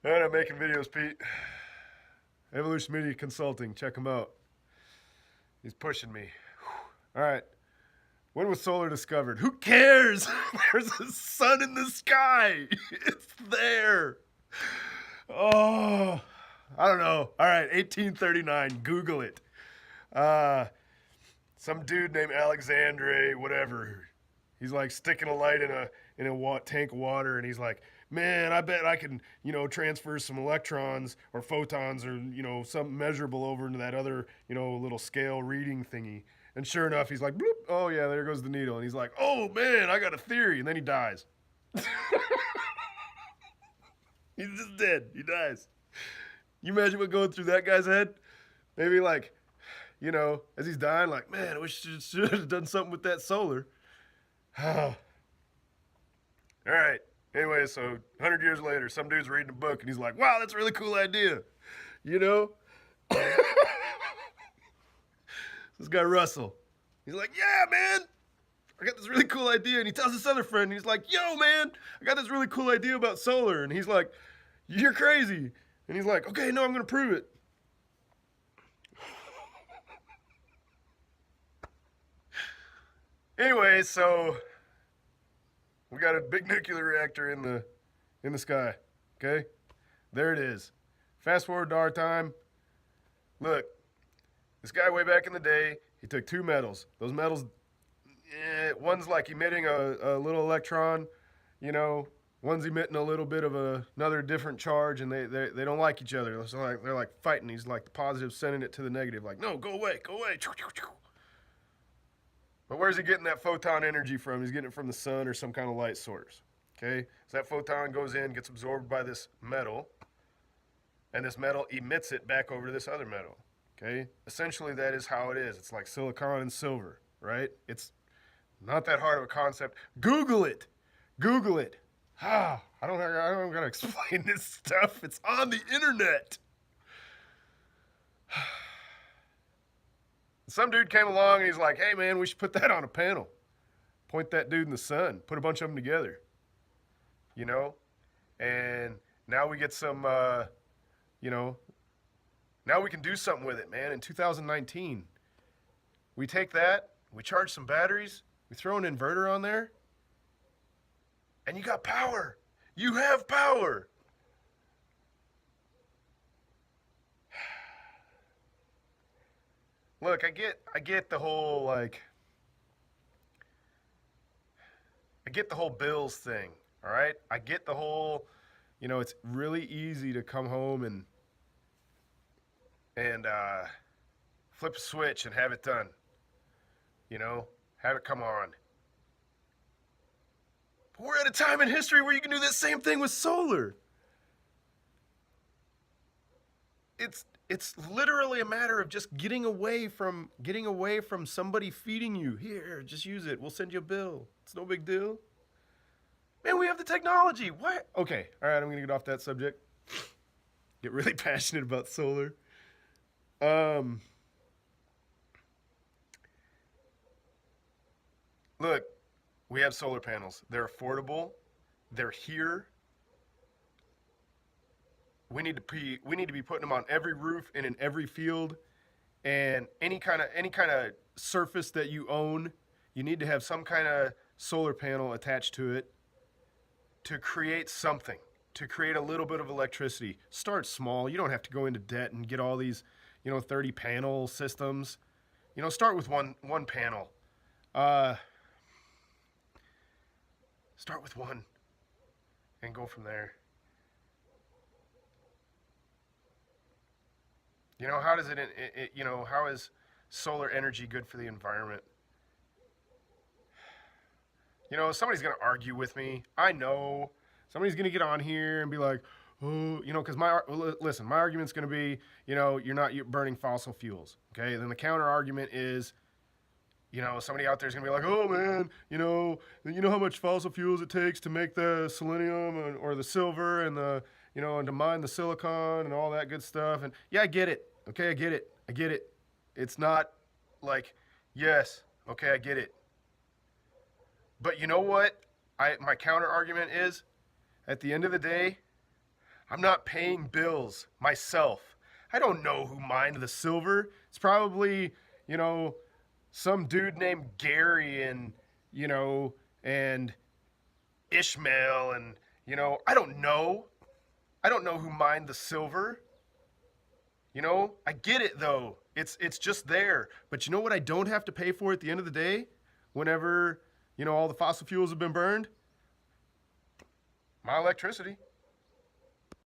All right, I'm making videos, Pete. Evolution Media Consulting. Check him out. He's pushing me. All right. When was solar discovered? Who cares? There's a sun in the sky. It's there. Oh, I don't know. All right, 1839. Google it. Uh, some dude named Alexandre, whatever. He's like sticking a light in a tank of water, and he's like, "Man, I bet I can, transfer some electrons or photons or something measurable over into that other, little scale reading thingy." And sure enough, he's like, "Bloop! Oh yeah, there goes the needle." And he's like, "Oh man, I got a theory," and then he dies. He's just dead. He dies. You imagine what going through that guy's head? Maybe like, as he's dying, like, "Man, I wish I should have done something with that solar." All right. Anyway, so 100 years later, some dude's reading a book and he's like, "Wow, that's a really cool idea." You know? This guy Russell. He's like, "Yeah, man, I got this really cool idea." And he tells this other friend, and he's like, "Yo, man, I got this really cool idea about solar." And he's like, "You're crazy." And he's like, "Okay, no, I'm going to prove it." Anyway, so we got a big nuclear reactor in the sky. Okay? There it is. Fast forward to our time. Look, this guy way back in the day, he took two metals. Those metals, one's like emitting a little electron, you know, one's emitting a little bit of another different charge, and they don't like each other. So like they're like fighting. He's like the positive sending it to the negative, like, "No, go away, go away." But where's he getting that photon energy from? He's getting it from the sun or some kind of light source. Okay, so that photon goes in, gets absorbed by this metal, and this metal emits it back over to this other metal. Okay, essentially that is how it is. It's like silicon and silver, right? It's not that hard of a concept. Google it. Google it. I don't gotta explain this stuff. It's on the internet. Some dude came along and he's like, "Hey man, we should put that on a panel. Point that dude in the sun. Put a bunch of them together. You know, and now we get some. You know, now we can do something with it, man. In 2019, we take that, we charge some batteries, we throw an inverter on there, and you got power. You have power." Look, I get the whole like I get the whole bills thing. All right? I get the whole, it's really easy to come home and flip a switch and have it done. You know, have it come on. But we're at a time in history where you can do that same thing with solar. It's literally a matter of just getting away from somebody feeding you. Here, just use it. We'll send you a bill. It's no big deal. Man, we have the technology. What? Okay, all right, I'm gonna get off that subject. Get really passionate about solar. Um, Look, we have solar panels. They're affordable. They're here. We need to be putting them on every roof and in every field, and any kind of surface that you own. You need to have some kind of solar panel attached to it to create something, to create a little bit of electricity. Start small. You don't have to go into debt and get all these, 30 panel systems. Start with one panel. Uh, Start with one and go from there. How does how is solar energy good for the environment? Somebody's going to argue with me. I know. Somebody's going to get on here and be like, "Oh, because listen, my argument's going to be, you're not burning fossil fuels." Okay. Then the counter argument is, somebody out there is going to be like, "Oh man, how much fossil fuels it takes to make the selenium or the silver and and to mine the silicon and all that good stuff." And yeah, I get it. Okay. I get it. I get it. It's not like, yes. Okay. I get it. But you know what? My counter argument is, at the end of the day, I'm not paying bills myself. I don't know who mined the silver. It's probably, you know, some dude named Gary and, you know, and Ishmael and, I don't know. I don't know who mined the silver. I get it though. It's just there. But you know what I don't have to pay for at the end of the day? Whenever, all the fossil fuels have been burned? My electricity.